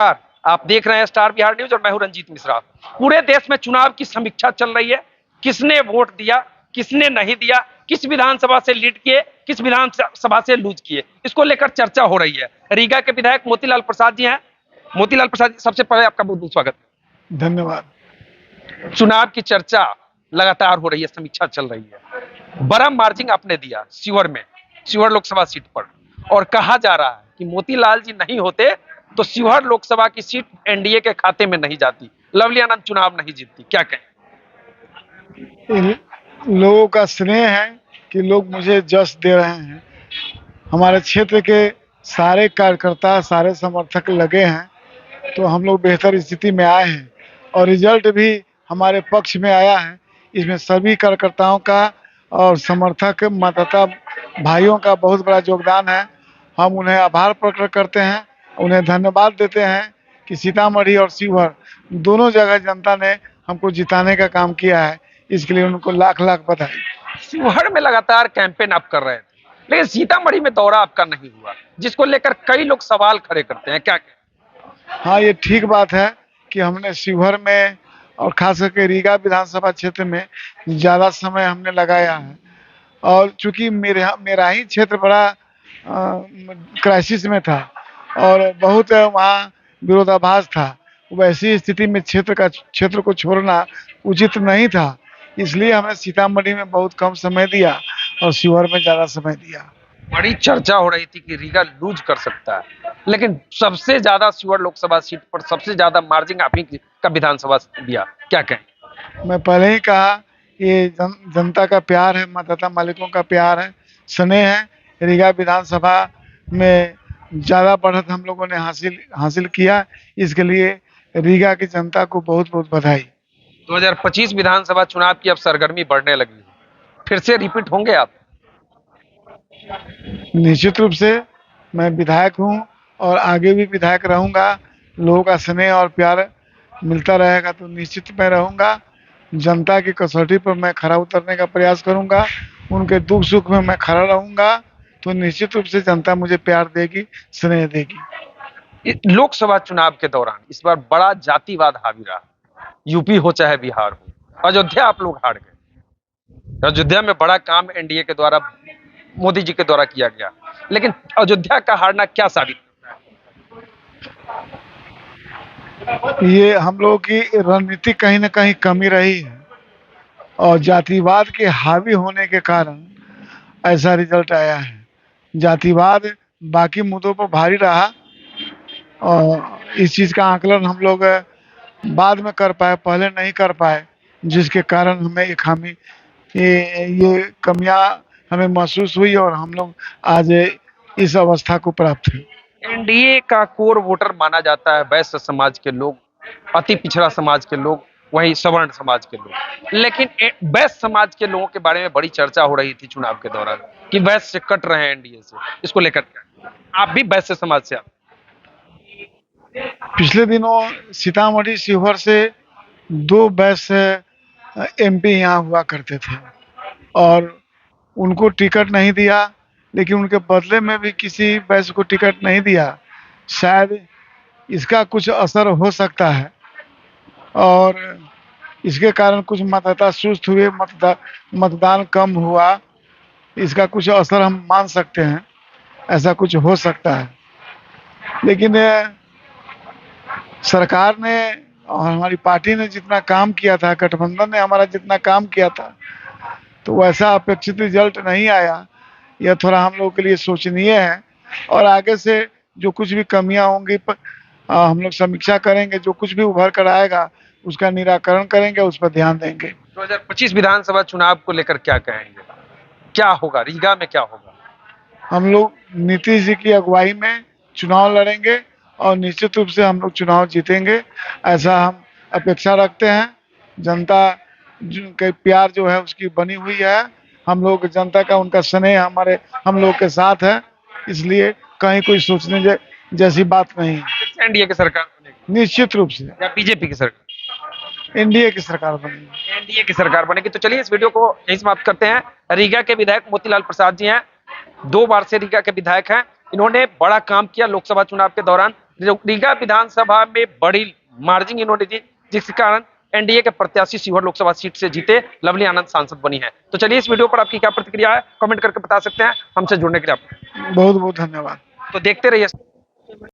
आप देख रहे हैं स्टार बिहार न्यूज और मैं हूं रंजीत मिश्रा। पूरे देश में चुनाव की समीक्षा चल रही है। किसने वोट दिया, किसने नहीं दिया, किस विधानसभा से लीड किए, किस विधानसभा से लूज किए, इसको लेकर चर्चा हो रही है। रीगा के विधायक मोतीलाल प्रसाद जी हैं। मोतीलाल प्रसाद जी, सबसे पहले आपका बहुत बहुत स्वागत। धन्यवाद। चुनाव की चर्चा लगातार हो रही है, समीक्षा चल रही है। बड़ा मार्जिन आपने दिया शिवहर लोकसभा सीट पर, और कहा जा रहा है कि मोतीलाल जी नहीं होते तो शिवहर लोकसभा की सीट एनडीए के खाते में नहीं जाती, लवली आनंद चुनाव नहीं जीतती। क्या कहें? इन लोगों का स्नेह है कि लोग मुझे जश दे रहे हैं। हमारे क्षेत्र के सारे कार्यकर्ता, सारे समर्थक लगे हैं, तो हम लोग बेहतर स्थिति में आए हैं और रिजल्ट भी हमारे पक्ष में आया है। इसमें सभी कार्यकर्ताओं का और समर्थक मतदाता भाइयों का बहुत बड़ा योगदान है। हम उन्हें आभार प्रकट करते हैं, उन्हें धन्यवाद देते हैं कि सीतामढ़ी और शिवहर दोनों जगह जनता ने हमको जिताने का काम किया है। इसके लिए उनको लाख लाख बधाई। शिवहर में लगातार कैंपेन आप कर रहे थे, लेकिन सीतामढ़ी में दौरा आपका नहीं हुआ, जिसको लेकर कई लोग सवाल खड़े करते हैं। क्या कहें? हाँ, ये ठीक बात है कि हमने शिवहर में और खास करके रीगा विधानसभा क्षेत्र में ज़्यादा समय हमने लगाया है, और चूंकि मेरा ही क्षेत्र बड़ा क्राइसिस में था और बहुत वहाँ विरोधाभास था। वैसी स्थिति में क्षेत्र को छोड़ना उचित नहीं था, इसलिए हमने सीतामढ़ी में बहुत कम समय दिया और शिवहर में ज़्यादा समय दिया। बड़ी चर्चा हो रही थी कि रीगा लूज कर सकता है, लेकिन सबसे ज्यादा शिवहर लोकसभा सीट पर सबसे ज्यादा मार्जिन आप ही का विधानसभा दिया। क्या कहें? मैं पहले ही कहा, ये जनता का प्यार है, मतदाता मालिकों का प्यार है, स्नेह है। रीगा विधानसभा में ज़्यादा बढ़त हम लोगों ने हासिल किया, इसके लिए रीगा की जनता को बहुत बहुत बधाई। 2025 विधानसभा चुनाव की अब सरगर्मी बढ़ने लगी है, फिर से रिपीट होंगे आप? निश्चित रूप से मैं विधायक हूं और आगे भी विधायक रहूंगा। लोगों का स्नेह और प्यार मिलता रहेगा तो निश्चित मैं रहूंगा। जनता की कसौटी पर मैं खरा उतरने का प्रयास करूंगा, उनके दुख सुख में मैं खड़ा रहूंगा, तो निश्चित रूप से जनता मुझे प्यार देगी, स्नेह देगी। लोकसभा चुनाव के दौरान इस बार बड़ा जातिवाद हावी रहा, यूपी हो चाहे बिहार हो। अयोध्या आप लोग हार गए। अयोध्या में बड़ा काम एनडीए के द्वारा, मोदी जी के द्वारा किया गया, लेकिन अयोध्या का हारना क्या साबित करता है? ये हम लोगों की रणनीति कहीं ना कहीं कमी रही है और जातिवाद के हावी होने के कारण ऐसा रिजल्ट आया है। जातिवाद बाकी मुद्दों पर भारी रहा और इस चीज़ का आकलन हम लोग बाद में कर पाए, पहले नहीं कर पाए, जिसके कारण हमें ये खामी, ये कमियां हमें महसूस हुई और हम लोग आज इस अवस्था को प्राप्त हुए। एनडीए का कोर वोटर माना जाता है वैश्य समाज के लोग, अति पिछड़ा समाज के लोग, वही सवर्ण समाज के लोग। लेकिन वैश्य समाज के लोगों के बारे में बड़ी चर्चा हो रही थी चुनाव के दौरान कि वैश्य से कट रहे हैं एनडीए से। इसको लेकर आप भी वैश्य समाज से? पिछले दिनों सीतामढ़ी शिवहर से 2 वैश्य एमपी यहाँ हुआ करते थे और उनको टिकट नहीं दिया, लेकिन उनके बदले में भी किसी वैश्य को टिकट नहीं दिया। शायद इसका कुछ असर हो सकता है और इसके कारण कुछ मतदाता सुस्त हुए, मतदान कम हुआ। इसका कुछ असर हम मान सकते हैं, ऐसा कुछ हो सकता है। लेकिन सरकार ने और हमारी पार्टी ने जितना काम किया था, गठबंधन ने हमारा जितना काम किया था, तो वैसा अपेक्षित रिजल्ट नहीं आया। यह थोड़ा हम लोगों के लिए शोचनीय है और आगे से जो कुछ भी कमियां होंगी हम लोग समीक्षा करेंगे, जो कुछ भी उभर कर आएगा उसका निराकरण करेंगे, उस पर ध्यान देंगे। 2025 विधानसभा चुनाव को लेकर क्या कहेंगे? क्या होगा रीगा में, क्या होगा? हम लोग नीतीश जी की अगुवाई में चुनाव लड़ेंगे और निश्चित रूप से हम लोग चुनाव जीतेंगे, ऐसा हम अपेक्षा रखते हैं। जनता के प्यार जो है उसकी बनी हुई है, हम लोग जनता का, उनका स्नेह हम लोग के साथ है, इसलिए कहीं कोई सोचने जैसी बात नहीं है। एनडीए की सरकार बनेगी निश्चित रूप से, या बीजेपी की सरकार? एनडीए की सरकार बनेगी। एनडीए की सरकार बनेगी। तो चलिए इस वीडियो को यहीं समाप्त करते हैं। रीगा के विधायक मोतीलाल प्रसाद जी हैं, 2 बार से रीगा के विधायक हैं। इन्होंने बड़ा काम किया लोकसभा चुनाव के दौरान, रीगा विधानसभा में बड़ी मार्जिन इन्होंने दी, जिसके कारण एनडीए के प्रत्याशी शिवहर लोकसभा सीट से जीते लवली आनंद सांसद बनी है। तो चलिए, इस वीडियो पर आपकी क्या प्रतिक्रिया है, कमेंट करके बता सकते हैं। हमसे जुड़ने के लिए आपको बहुत बहुत धन्यवाद। तो देखते रहिए।